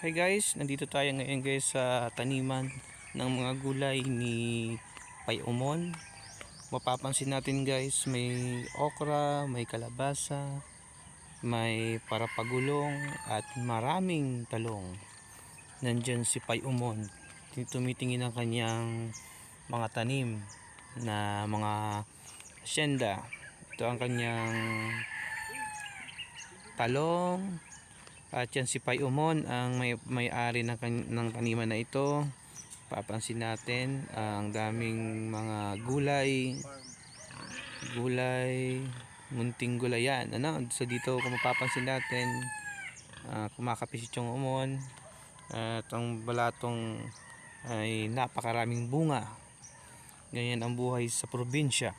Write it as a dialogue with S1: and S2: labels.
S1: Hi guys, nandito tayo ngayon guys sa taniman ng mga gulay ni Pay Umon. Mapapansin natin guys, may okra, may kalabasa, may parapagulong at maraming talong. Nandyan si Pay Umon, tumitingin ang kanyang mga tanim na mga asyenda. Ito ang kanyang talong. At yan si Pay Umon ang may-ari ng taniman na ito. Papansin natin ang daming mga gulay, munting gulayan. So dito kung mapapansin natin, kumakape si Chong Umon. At ang balatong ay napakaraming bunga. Ganyan ang buhay sa probinsya.